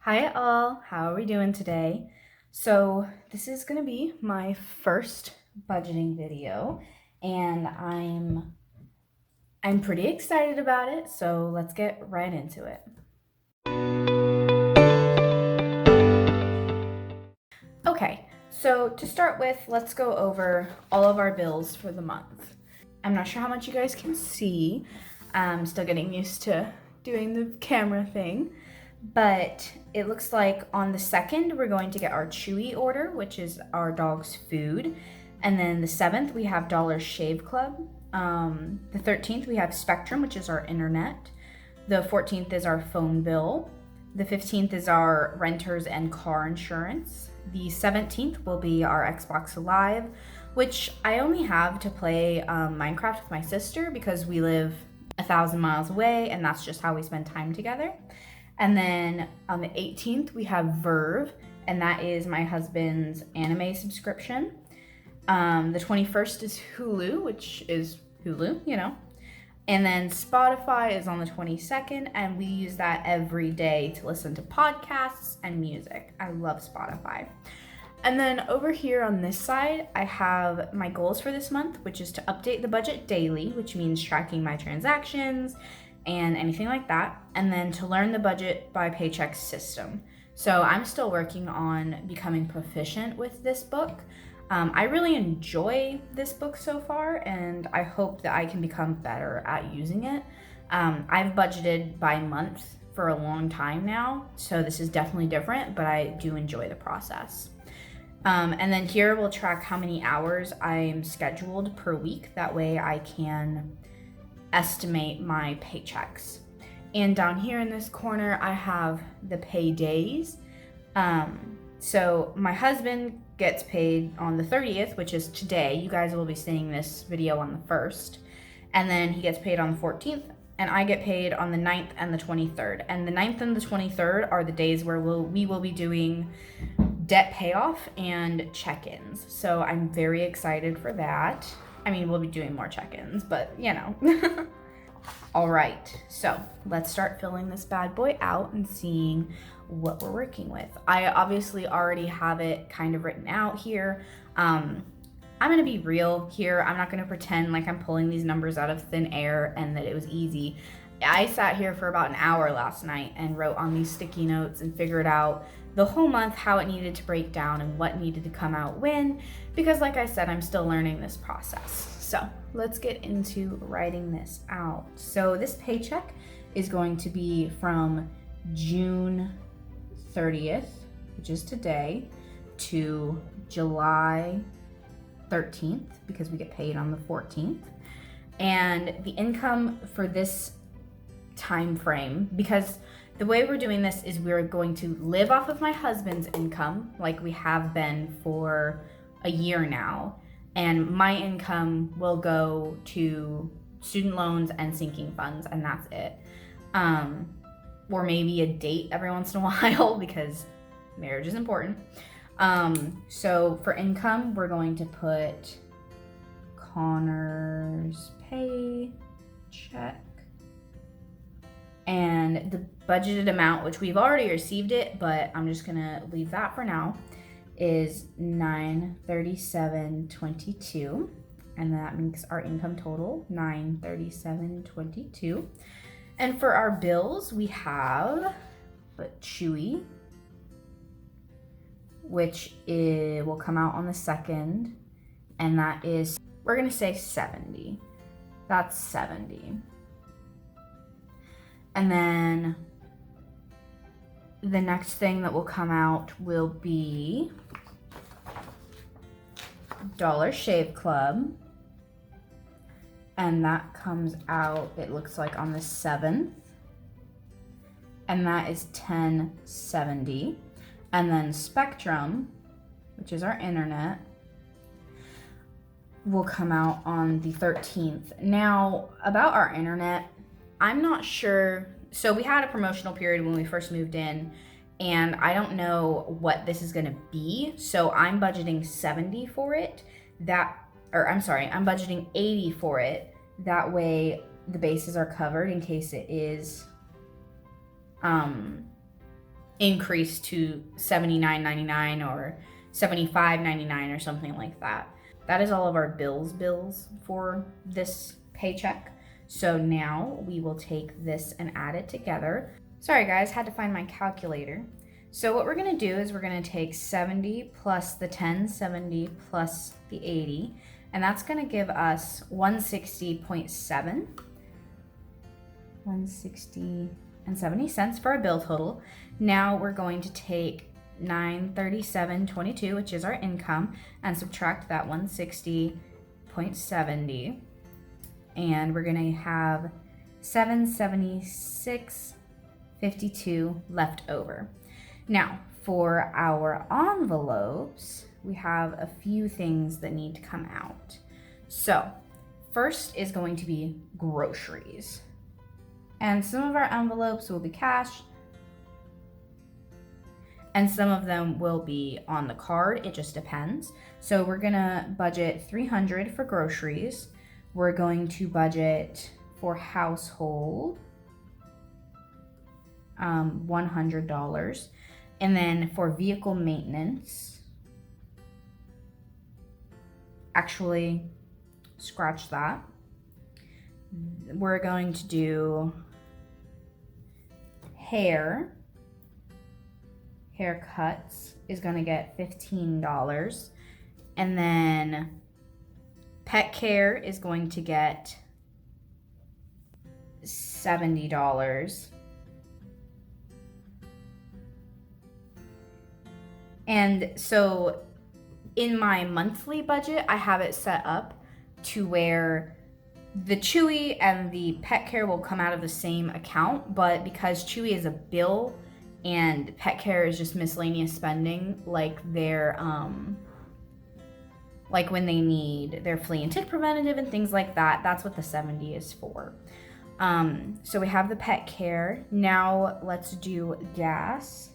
Hi all, how are we doing today? So this is gonna be my first budgeting video and I'm pretty excited about it, so let's get right into it. Okay, so to start with, let's go over all of our bills for the month. I'm not sure how much you guys can see. I'm still getting used to doing the camera thing. But it looks like on the 2nd, we're going to get our Chewy order, which is our dog's food. And then the 7th, we have Dollar Shave Club. The 13th, we have Spectrum, which is our internet. The 14th is our phone bill. The 15th is our renters and car insurance. The 17th will be our Xbox Live, which I only have to play Minecraft with my sister because we live 1,000 miles away and that's just how we spend time together. And then on the 18th, we have Verve, and that is my husband's anime subscription. The 21st is Hulu, which is Hulu, you know. And then Spotify is on the 22nd, and we use that every day to listen to podcasts and music. I love Spotify. And then over here on this side, I have my goals for this month, which is to update the budget daily, which means tracking my transactions and anything like that. And then to learn the budget by paycheck system. So I'm still working on becoming proficient with this book. I really enjoy this book so far, and I hope that I can become better at using it. I've budgeted by month for a long time now, so this is definitely different, but I do enjoy the process. And then here we'll track how many hours I'm scheduled per week. That way I can estimate my paychecks. And down here in this corner, I have the pay days. So my husband gets paid on the 30th, which is today. You guys will be seeing this video on the 1st. And then he gets paid on the 14th, and I get paid on the 9th and the 23rd. And the 9th and the 23rd are the days where we will be doing debt payoff and check-ins. So I'm very excited for that. I mean, we'll be doing more check-ins, but you know. All right, so let's start filling this bad boy out and seeing what we're working with. I obviously already have it kind of written out here. I'm gonna be real here. I'm not gonna pretend like I'm pulling these numbers out of thin air and that it was easy. I sat here for about an hour last night and wrote on these sticky notes and figured out the whole month how it needed to break down and what needed to come out when, because like I said, I'm still learning this process. So let's get into writing this out. So this paycheck is going to be from June 30th, which is today, to July 13th, because we get paid on the 14th. And the income for this time frame, because the way we're doing this is we're going to live off of my husband's income like we have been for a year now, and my income will go to student loans and sinking funds, and that's it. Or maybe a date every once in a while because marriage is important. So for income, we're going to put Connor's paycheck. And the budgeted amount, which we've already received it, but I'm just gonna leave that for now, is $937.22, and that makes our income total $937.22. And for our bills, we have Chewy, which will come out on the 2nd, and that is, we're gonna say 70. That's 70. And then the next thing that will come out will be Dollar Shave Club. And that comes out, it looks like on the 7th. And that is $10.70. And then Spectrum, which is our internet, will come out on the 13th. Now, about our internet, I'm not sure. So we had a promotional period when we first moved in, and I don't know what this is gonna be. So I'm budgeting 70 for it. I'm budgeting 80 for it. That way the bases are covered in case it is increase to $79.99 or $75.99 or something like that. That is all of our bills for this paycheck. So now we will take this and add it together. Sorry guys, had to find my calculator. So what we're gonna do is we're gonna take 70 plus the 10, 70 plus the 80, and that's gonna give us 160.7. 160 and 70 cents for our bill total. Now we're going to take 937.22, which is our income, and subtract that 160.70, and we're gonna have 776.52 left over. Now for our envelopes, we have a few things that need to come out. So first is going to be groceries, and some of our envelopes will be cash and some of them will be on the card. It just depends. So we're gonna budget $300 for groceries. We're going to budget for household $100, and then for vehicle maintenance, actually scratch that. We're going to do haircuts is going to get $15, and then pet care is going to get $70. And so in my monthly budget, I have it set up to where the Chewy and the pet care will come out of the same account, but because Chewy is a bill and pet care is just miscellaneous spending, like their like when they need their flea and tick preventative and things like that, that's what the 70 is for. So we have the pet care. Now let's do gas.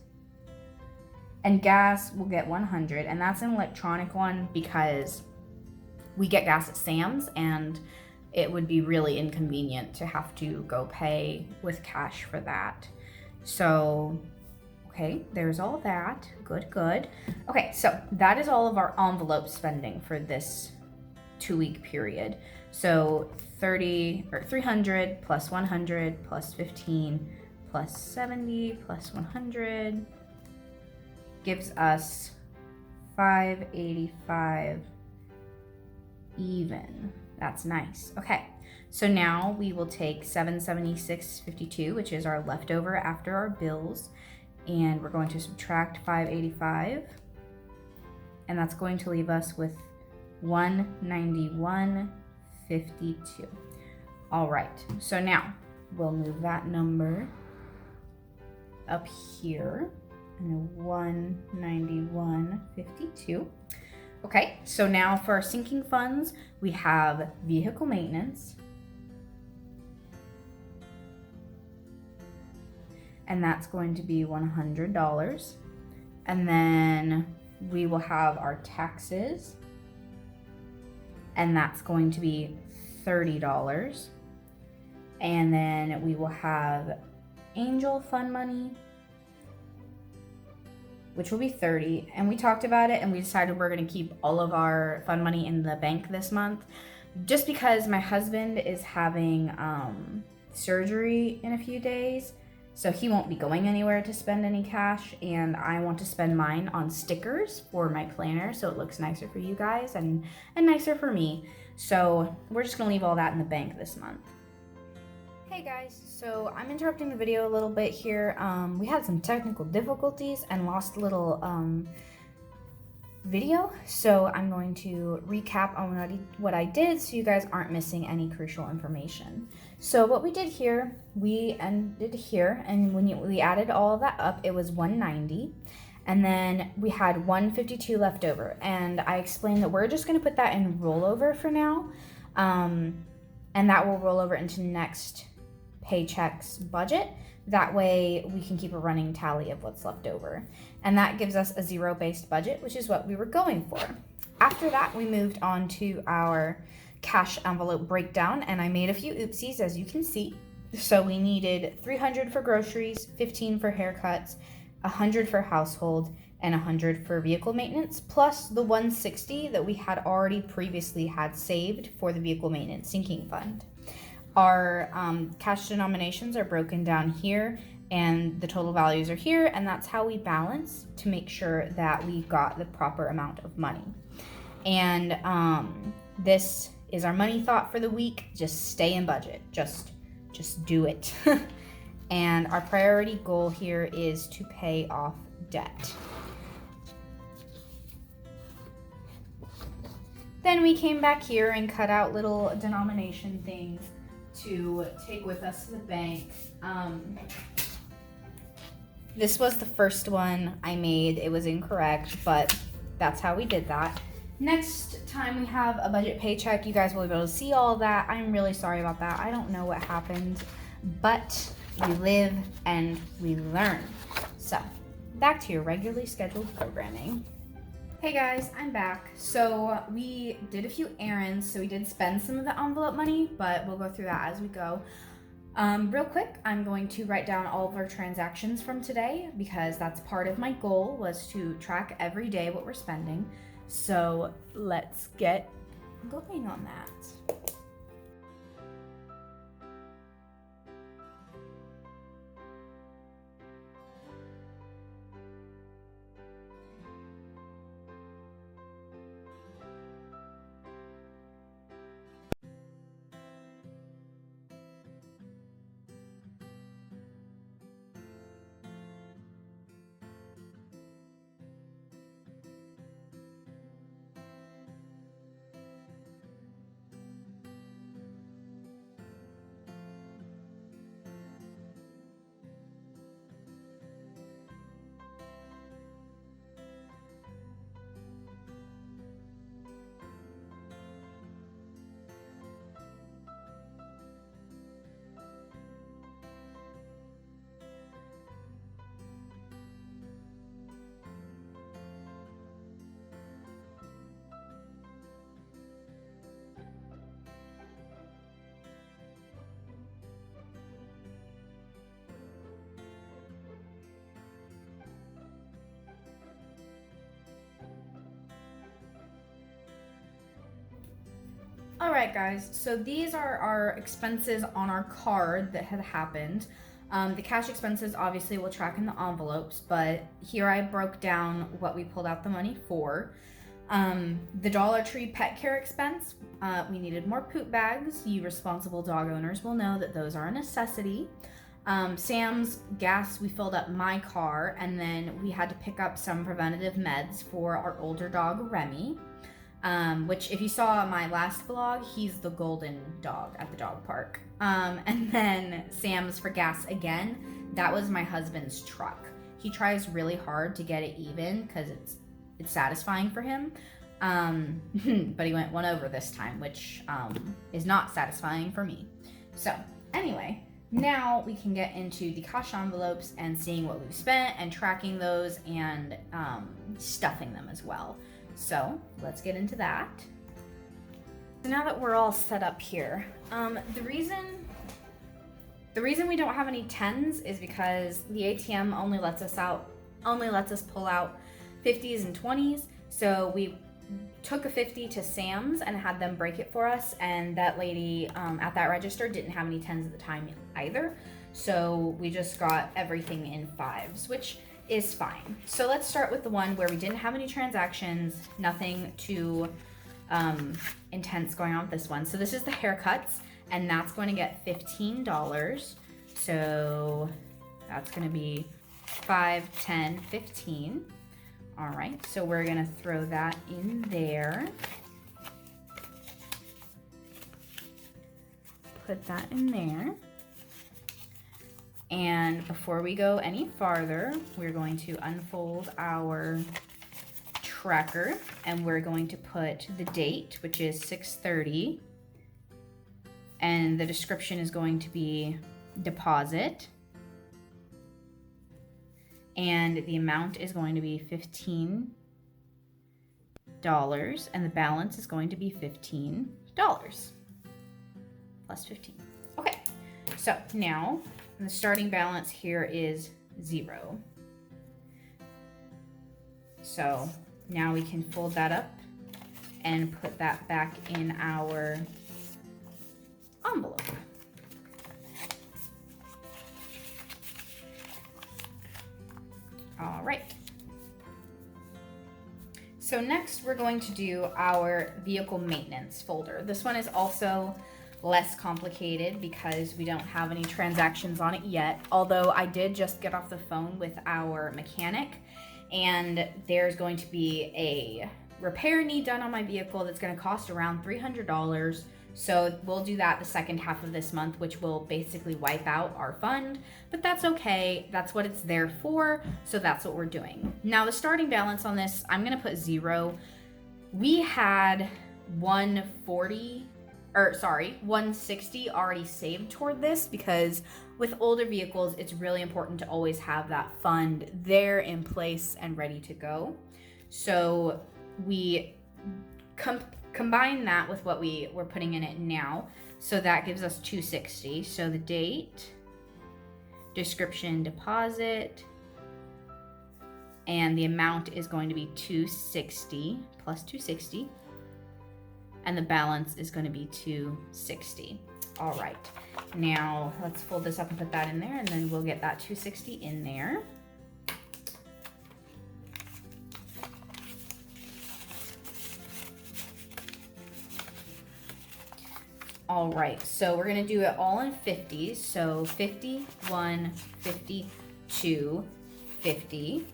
And gas will get 100, and that's an electronic one because we get gas at Sam's and it would be really inconvenient to have to go pay with cash for that. So, okay, there's all that. Good, good. Okay, so that is all of our envelope spending for this 2-week period. So 300 plus 100 plus 15 plus 70 plus 100 gives us 585 even. That's nice. Okay, so now we will take 776.52, which is our leftover after our bills, and we're going to subtract 585, and that's going to leave us with 191.52. All right, so now we'll move that number up here, and 191.52. Okay, so now for our sinking funds, we have vehicle maintenance, and that's going to be $100. And then we will have our taxes, and that's going to be $30. And then we will have angel fund money, which will be $30, and we talked about it and we decided we're gonna keep all of our fund money in the bank this month, just because my husband is having surgery in a few days, so he won't be going anywhere to spend any cash, and I want to spend mine on stickers for my planner so it looks nicer for you guys and nicer for me. So we're just gonna leave all that in the bank this month. Hey guys, so I'm interrupting the video a little bit here. We had some technical difficulties and lost a little video, so I'm going to recap on what I did so you guys aren't missing any crucial information. So what we did here, we ended here, and when we added all of that up, it was 190, and then we had 152 left over, and I explained that we're just going to put that in rollover for now, and that will roll over into next paycheck's budget. That way we can keep a running tally of what's left over, and that gives us a zero-based budget, which is what we were going for. After that, we moved on to our cash envelope breakdown, and I made a few oopsies, as you can see. So we needed 300 for groceries, 15 for haircuts, $100 for household, and $100 for vehicle maintenance, plus the $160 that we had already previously had saved for the vehicle maintenance sinking fund. Our cash denominations are broken down here, and the total values are here, and that's how we balance to make sure that we got the proper amount of money. And this is our money thought for the week. Just stay in budget. Just do it. And our priority goal here is to pay off debt. Then we came back here and cut out little denomination things to take with us to the bank. This was the first one I made. It was incorrect, but that's how we did that. Next time we have a budget paycheck, you guys will be able to see all of that. I'm really sorry about that. I don't know what happened, but we live and we learn. So back to your regularly scheduled programming. Hey guys, I'm back. So we did a few errands, so we did spend some of the envelope money, but we'll go through that as we go. Real quick, I'm going to write down all of our transactions from today because that's part of my goal, was to track every day what we're spending. So let's get going on that. All right, guys, so these are our expenses on our card that had happened. The cash expenses obviously will track in the envelopes, but here I broke down what we pulled out the money for. The Dollar Tree pet care expense, we needed more poop bags. You responsible dog owners will know that those are a necessity. Sam's gas, we filled up my car, and then we had to pick up some preventative meds for our older dog, Remy. Which if you saw my last vlog, he's the golden dog at the dog park. And then Sam's for gas again. That was my husband's truck. He tries really hard to get it even because it's satisfying for him. But he went one over this time, which is not satisfying for me. So anyway, now we can get into the cash envelopes and seeing what we've spent and tracking those and stuffing them as well. So let's get into that. So now that we're all set up here, the reason we don't have any 10s is because the ATM only lets us pull out 50s and 20s. So we took a 50 to Sam's and had them break it for us, and that lady at that register didn't have any 10s at the time either. So we just got everything in 5s, which is fine. So let's start with the one where we didn't have any transactions, nothing too intense going on with this one. So this is the haircuts, and that's going to get $15. So that's going to be 5, 10, 15. All right, so we're going to throw that in there. Put that in there. And before we go any farther, we're going to unfold our tracker, and we're going to put the date, which is 6/30, and the description is going to be deposit, and the amount is going to be $15, and the balance is going to be $15 plus 15. Okay, so now the starting balance here is 0. So now we can fold that up and put that back in our envelope. All right. So next we're going to do our vehicle maintenance folder. This one is also less complicated because we don't have any transactions on it yet. Although I did just get off the phone with our mechanic, and there's going to be a repair need done on my vehicle that's going to cost around $300. So we'll do that the second half of this month, which will basically wipe out our fund, but that's okay. That's what it's there for. So that's what we're doing. Now the starting balance on this, I'm going to put 0. We had 160 already saved toward this, because with older vehicles, it's really important to always have that fund there in place and ready to go. So we combine that with what we were putting in it now. So that gives us 260. So the date, description, deposit, and the amount is going to be 260 plus 260. And the balance is going to be 260. All right. Now let's fold this up and put that in there, and then we'll get that 260 in there. All right, so we're gonna do it all in 50s. So 51, 52, 50.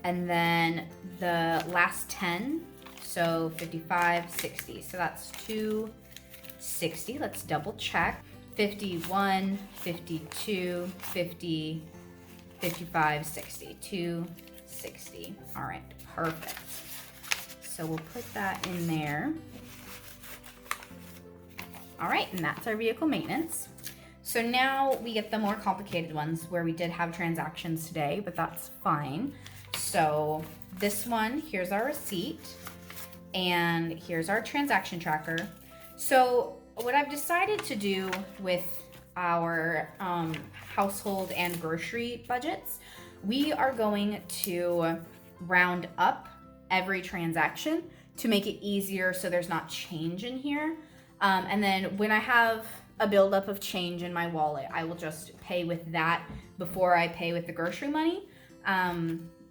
And then the last 10, so 55, 60. So that's 260. Let's double check. 51, 52, 50, 55, 60. 260. All right, perfect. So we'll put that in there. All right, and that's our vehicle maintenance. So now we get the more complicated ones where we did have transactions today, but that's fine. So this one, here's our receipt, and here's our transaction tracker. So what I've decided to do with our household and grocery budgets, we are going to round up every transaction to make it easier so there's not change in here. And then when I have a buildup of change in my wallet, I will just pay with that before I pay with the grocery money,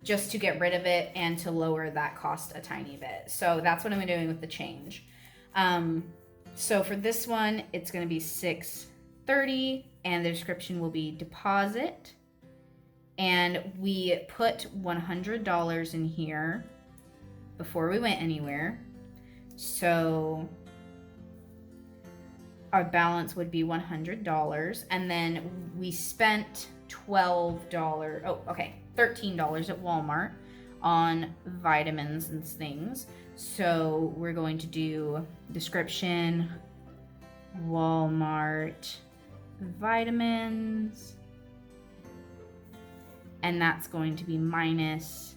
just to get rid of it and to lower that cost a tiny bit. So that's what I'm doing with the change. So for this one, it's going to be $630, and the description will be deposit. And we put $100 in here before we went anywhere. So our balance would be $100, and then we spent $13 at Walmart on vitamins and things. So we're going to do description, Walmart vitamins, and that's going to be minus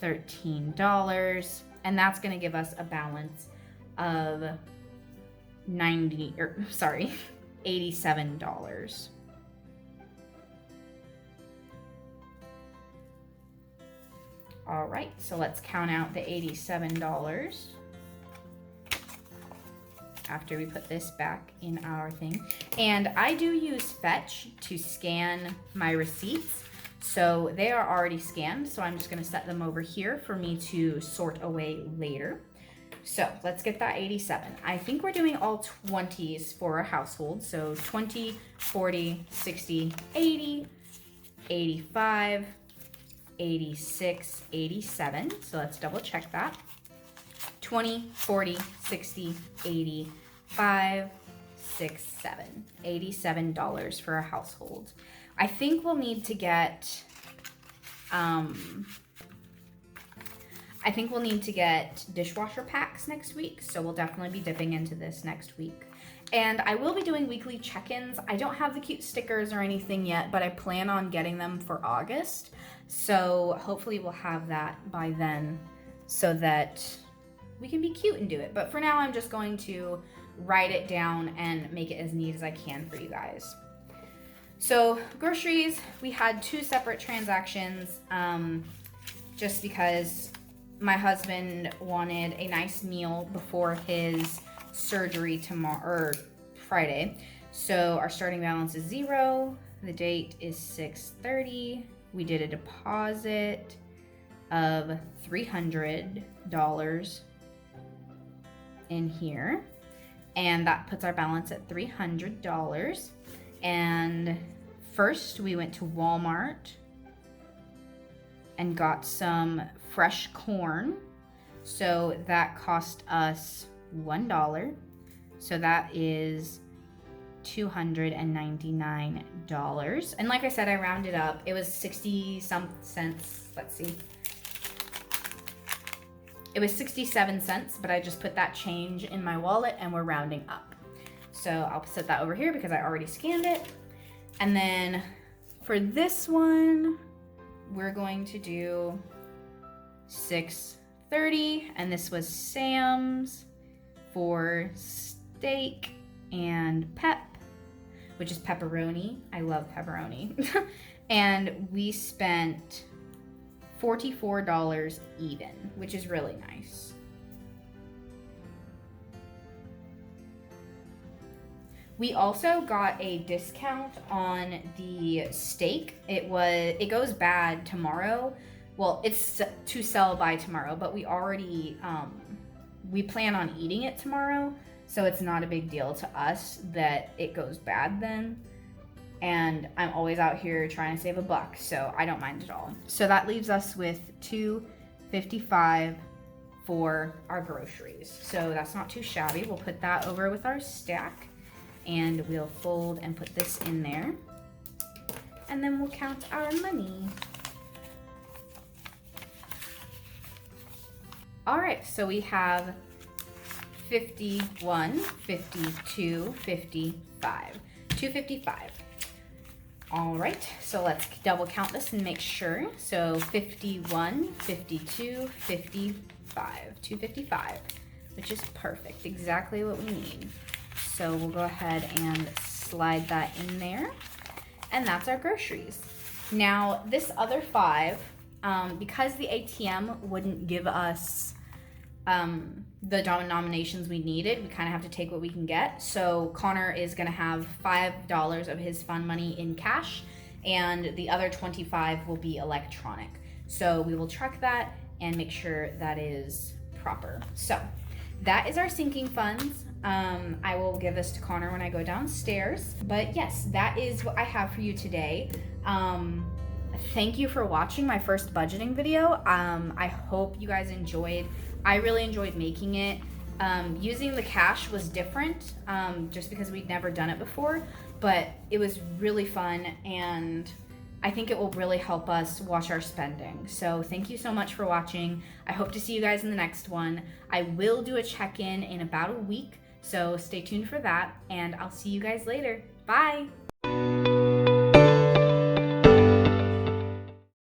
$13, and that's going to give us a balance of $87. All right, so let's count out the $87 after we put this back in our thing. And I do use Fetch to scan my receipts. So they are already scanned, so I'm just gonna set them over here for me to sort away later. So let's get that 87. I think we're doing all 20s for a household. So 20, 40, 60, 80, 85, 86, 87. So let's double check that. 20, 40, 60, 80, 5, 6, 7. $87 for a household. I think we'll need to get dishwasher packs next week, so we'll definitely be dipping into this next week. And I will be doing weekly check-ins. I don't have the cute stickers or anything yet, but I plan on getting them for August. So hopefully we'll have that by then so that we can be cute and do it. But for now, I'm just going to write it down and make it as neat as I can for you guys. So groceries, we had 2 separate transactions. just because my husband wanted a nice meal before his surgery tomorrow, or Friday. So our starting balance is 0. The date is 6/30. We did a deposit of $300 in here, and that puts our balance at $300. And first we went to Walmart and got some fresh corn. So that cost us $1. So that is $299. And like I said, I rounded up. It was 60 some cents. Let's see. It was 67 cents, but I just put that change in my wallet and we're rounding up. So I'll set that over here because I already scanned it. And then for this one, we're going to do $6.30, and this was Sam's for steak and which is pepperoni. I love pepperoni. And we spent $44 even, which is really nice. We also got a discount on the steak. It goes bad tomorrow. Well, it's to sell by tomorrow, but we already we plan on eating it tomorrow, so it's not a big deal to us that it goes bad then. And I'm always out here trying to save $1, so I don't mind at all. So that leaves us with $2.55 for our groceries. So that's not too shabby. We'll put that over with our stack, and we'll fold and put this in there, and then we'll count our money. All right, so we have 51, 52, 55, 255. All right, so let's double count this and make sure. So 51, 52, 55, 255, which is perfect, exactly what we need. So we'll go ahead and slide that in there, and that's our groceries. Now this other 5, because the ATM wouldn't give us the denominations we needed, we kind of have to take what we can get. So Connor is going to have $5 of his fun money in cash, and the other 25 will be electronic. So we will track that and make sure that is proper. So that is our sinking funds. I will give this to Connor when I go downstairs. But yes, that is what I have for you today. Thank you for watching my first budgeting video. I hope you guys enjoyed. I really enjoyed making it. Using the cash was different, just because we'd never done it before, but it was really fun, and I think it will really help us watch our spending. So thank you so much for watching. I hope to see you guys in the next one. I will do a check-in in about a week, so stay tuned for that, and I'll see you guys later. Bye!